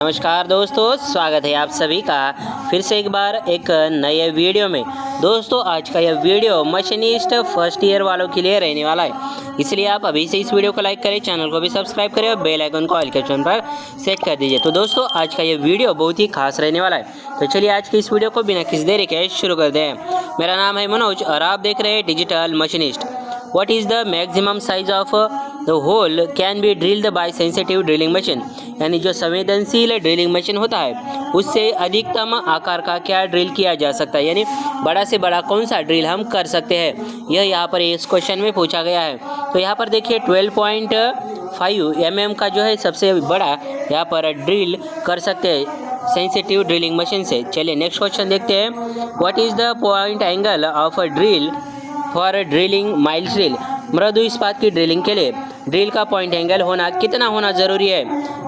नमस्कार दोस्तों, स्वागत है आप सभी का फिर से एक बार एक नए वीडियो में। दोस्तों आज का यह वीडियो मशीनिस्ट फर्स्ट ईयर वालों के लिए रहने वाला है, इसलिए आप अभी से इस वीडियो को लाइक करें, चैनल को भी सब्सक्राइब करें और बेल आइकन को ऑल के ऑप्शन पर सेट कर दीजिए। तो दोस्तों आज का यह वीडियो बहुत ही खास रहने वाला है, तो चलिए आज की इस वीडियो को बिना किसी देरी के शुरू कर दें। मेरा नाम है मनोज और आप देख रहे हैं digital machinist. What is the maximum size of the hole can be drilled by sensitive drilling machine? यानी जो संवेदनशील ड्रिलिंग मशीन होता है उससे अधिकतम आकार का क्या ड्रिल किया जा सकता है, यानी बड़ा से बड़ा कौन सा ड्रिल हम कर सकते हैं, यह यहाँ पर इस क्वेश्चन में पूछा गया है। तो यहाँ पर देखिए 12.5 mm का जो है सबसे बड़ा यहाँ पर ड्रिल कर सकते हैं सेंसिटिव ड्रिलिंग मशीन से। चलिए नेक्स्ट क्वेश्चन देखते हैं। What is the point angle of a drill for drilling mild drill? मृदु इस्पात की ड्रिलिंग के लिए ड्रिल का पॉइंट एंगल होना कितना होना ज़रूरी है?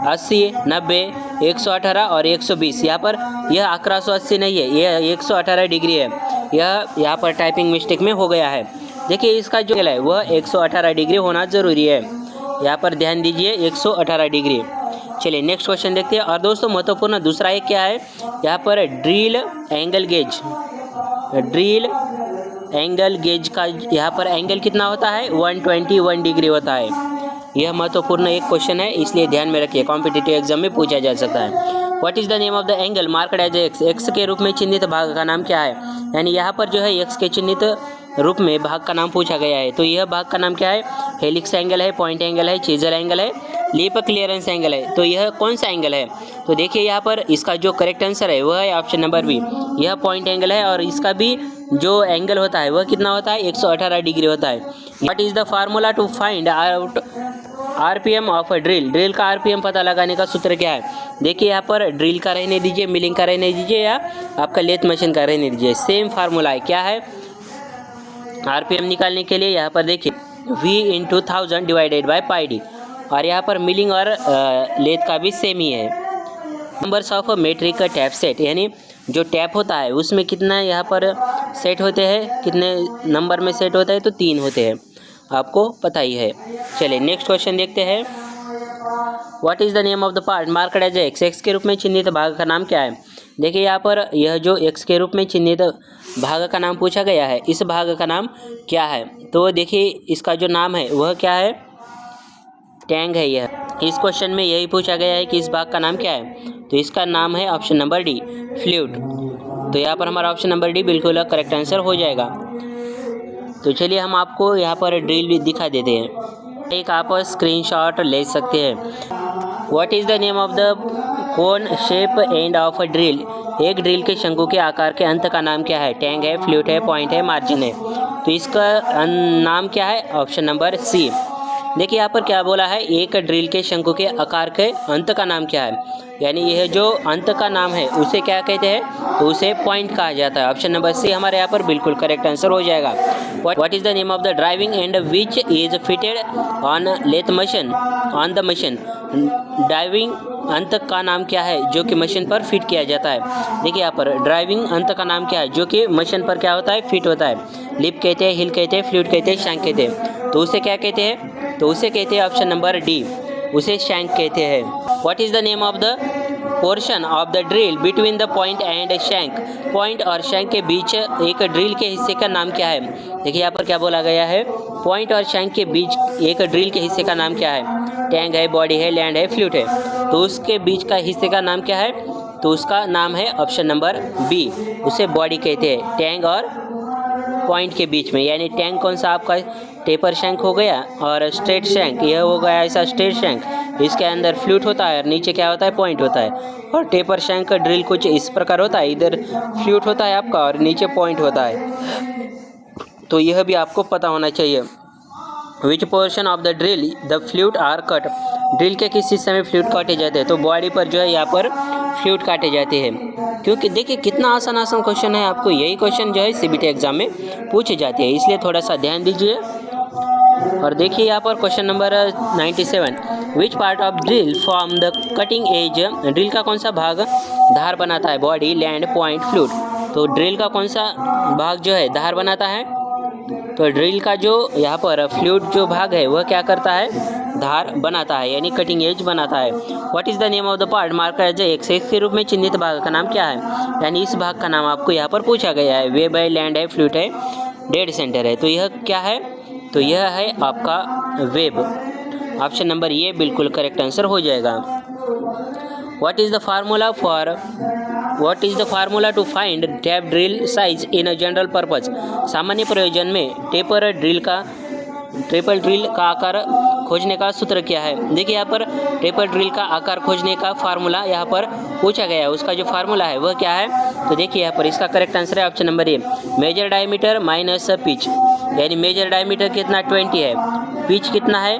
80, 90, 118 और 120। यहाँ पर यह आंकड़ा 180 नहीं है, यह 118 डिग्री है। यह यहाँ पर टाइपिंग मिस्टेक में हो गया है। देखिए इसका जो एंगल है वह 118 डिग्री होना ज़रूरी है। यहाँ पर ध्यान दीजिए 118 डिग्री। चलिए नेक्स्ट क्वेश्चन देखते हैं। और दोस्तों महत्वपूर्ण दूसरा एक क्या है, यहाँ पर drill angle gauge. Drill angle gauge का यहाँ पर एंगल कितना होता है? 121 डिग्री होता है। यह महत्वपूर्ण एक क्वेश्चन है, इसलिए ध्यान में रखिए, कॉम्पिटिटिव एग्जाम में पूछा जा सकता है। What is the name of the angle marked as X? X के रूप में चिन्हित भाग का नाम क्या है? यानी यहाँ पर जो है एक्स के चिन्हित रूप में भाग का नाम पूछा गया है, तो यह भाग का नाम क्या है? हेलिक्स एंगल है, पॉइंट एंगल है, चीजल एंगल है, लीप क्लियरेंस एंगल है। तो यह कौन सा एंगल है? तो देखिए यहाँ पर इसका जो करेक्ट आंसर है वह है ऑप्शन नंबर बी, यह पॉइंट एंगल है और इसका भी जो एंगल होता है वह कितना होता है? 118 डिग्री होता है। What is the formula to find out RPM of a drill? Drill का आरपीएम पता लगाने का सूत्र क्या है? देखिए यहाँ पर ड्रिल का रहने दीजिए, मिलिंग का रहने दीजिए या आपका लेथ मशीन का रहने दीजिए, सेम फार्मूला है। क्या है आरपीएम निकालने के लिए? यहाँ पर देखिए V × 1000 divided by pi D, और यहाँ पर मिलिंग और लेथ का भी सेम ही है। Numbers of metric tap set, यानी जो टैप होता है उसमें कितना यहाँ पर सेट होते हैं, कितने नंबर में सेट होता है? तो 3 होते हैं, आपको पता ही है। चलिए नेक्स्ट क्वेश्चन देखते हैं। What is the name of the part marked as X? X के रूप में चिन्हित भाग का नाम क्या है? देखिए यहाँ पर यह जो एक्स के रूप में चिन्हित भाग का नाम पूछा गया है, इस भाग का नाम क्या है? तो देखिए इसका जो नाम है वह क्या है? टैंग है। यह इस क्वेश्चन में यही पूछा गया है कि इस भाग का नाम क्या है, तो इसका नाम है ऑप्शन नंबर डी, फ्लूइड। तो यहाँ पर हमारा ऑप्शन नंबर डी बिल्कुल करेक्ट आंसर हो जाएगा। तो चलिए हम आपको यहाँ पर ड्रिल भी दिखा देते हैं, एक आप स्क्रीनशॉट ले सकते हैं। What is the name of the cone shape end of a drill? एक ड्रिल के शंकु के आकार के अंत का नाम क्या है? टैंग है, फ्लूइड है, पॉइंट है, मार्जिन है। तो इसका नाम क्या है? Option number C. देखिए यहाँ पर क्या बोला है, एक ड्रिल के शंकु के आकार के अंत का नाम क्या है, यानी यह जो अंत का नाम है उसे क्या कहते हैं? तो उसे पॉइंट कहा जाता है। ऑप्शन नंबर सी हमारे यहाँ पर बिल्कुल करेक्ट आंसर हो जाएगा। What is the name of the driving end which is fitted on lathe machine on the machine? Driving अंत का नाम क्या है जो कि मशीन पर फिट किया जाता है? देखिए यहाँ पर ड्राइविंग अंत का नाम क्या है जो कि मशीन पर क्या होता है? फिट होता है। लिप कहते हैं, हिल कहते हैं, फ्लूइड कहते हैं, शैंक कहते हैं। तो उसे क्या कहते हैं? तो उसे कहते हैं ऑप्शन नंबर डी, उसे शैंक कहते हैं। What is the name of the portion of the drill between the point and shank? Point और शैंक के बीच एक ड्रिल के हिस्से का नाम क्या है? देखिए यहाँ पर क्या बोला गया है, पॉइंट और शैंक के बीच एक ड्रिल के हिस्से का नाम क्या है? टैंक है, बॉडी है, लैंड है, फ्लूइड है। तो उसके बीच का हिस्से का नाम क्या है? तो उसका नाम है ऑप्शन नंबर बी, उसे बॉडी कहते हैं। टैंक और पॉइंट के बीच में, यानी टैंक कौन सा आपका? टेपर शैंक हो गया, और स्ट्रेट शैंक यह हो गया ऐसा स्ट्रेट शैंक, इसके अंदर फ्लूइड होता है और नीचे क्या होता है? पॉइंट होता है। और टेपर शैंक का ड्रिल कुछ इस प्रकार होता है, इधर फ्लूइड होता है आपका और नीचे पॉइंट होता है। तो यह भी आपको पता होना चाहिए। Which portion of the drill the fluid are cut? Drill के किस हिस्से में फ्लूइड काटे जाते हैं? तो बॉडी पर जो है यहाँ पर फ्लूइड काटे जाते हैं। क्योंकि देखिए कितना आसान आसान क्वेश्चन है, आपको यही क्वेश्चन जो है सीबीटी एग्जाम में पूछे जाते हैं, इसलिए थोड़ा सा ध्यान दीजिए। और देखिए यहाँ पर question number 97, which part of drill form the cutting edge? Drill का कौन सा भाग धार बनाता है? Body, land, point, fluid. तो ड्रिल का कौन सा भाग जो है धार बनाता है? तो ड्रिल का जो यहाँ पर फ्लूइड जो भाग है वह क्या करता है? धार बनाता है यानी कटिंग एज बनाता है। What is the name of the part mark as X, X के रूप में चिन्हित भाग का नाम क्या है, यानी इस भाग का नाम आपको यहाँ पर पूछा गया है। वेब है, लैंड है, फ्लूइड है, डेड सेंटर है। तो यह क्या है, तो यह है आपका वेब। ऑप्शन नंबर ए बिल्कुल करेक्ट आंसर हो जाएगा। What is the formula to find tap drill size in a general purpose, सामान्य प्रयोजन में टेपर ड्रिल का आकार खोजने का सूत्र क्या है। देखिए यहाँ पर टेपर ड्रिल का आकार खोजने का फार्मूला यहाँ पर पूछा गया है, उसका जो फार्मूला है वह क्या है, तो देखिए यहाँ पर इसका करेक्ट आंसर है option number A, major diameter minus pitch, यानी मेजर डायमीटर कितना 20 है, पिच कितना है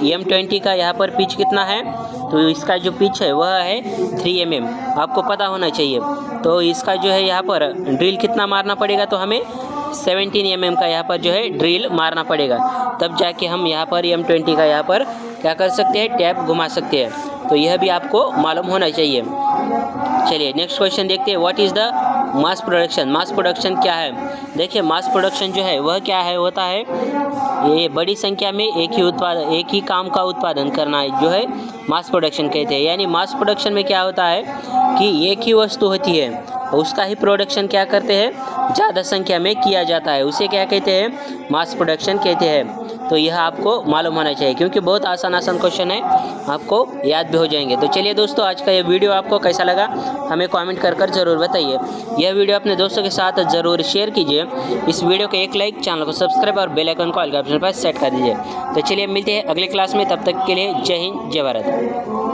M20 का, यहाँ पर पिच कितना है, तो इसका जो पिच है वह है 3 mm, आपको पता होना चाहिए। तो इसका जो है यहाँ पर ड्रिल कितना मारना पड़ेगा, तो हमें 17 mm का यहाँ पर जो है ड्रिल मारना पड़ेगा, तब जाके हम यहाँ पर M20 का यहाँ पर क्या कर सकते हैं, टैप घुमा सकते हैं। तो यह भी आपको मालूम होना चाहिए। चलिए नेक्स्ट क्वेश्चन देखते हैं। What is the mass production, mass production क्या है। देखिए मास प्रोडक्शन जो है वह क्या है, होता है ये बड़ी संख्या में एक ही काम का उत्पादन करना है, जो है मास प्रोडक्शन कहते हैं। यानी मास प्रोडक्शन में क्या होता है कि एक ही वस्तु होती है, उसका ही प्रोडक्शन क्या करते हैं, ज़्यादा संख्या में किया जाता है, उसे क्या कहते हैं, मास प्रोडक्शन कहते हैं। तो यह आपको मालूम होना चाहिए, क्योंकि बहुत आसान क्वेश्चन है, आपको याद भी हो जाएंगे। तो चलिए दोस्तों, आज का ये वीडियो आपको कैसा लगा हमें कमेंट कर ज़रूर बताइए। यह वीडियो अपने दोस्तों के साथ ज़रूर शेयर कीजिए। इस वीडियो को एक लाइक, चैनल को सब्सक्राइब और बेल आइकन को ऑल के ऑप्शन पर सेट कर दीजिए। तो चलिए मिलते हैं अगले क्लास में, तब तक के लिए जय हिंद, जय भारत।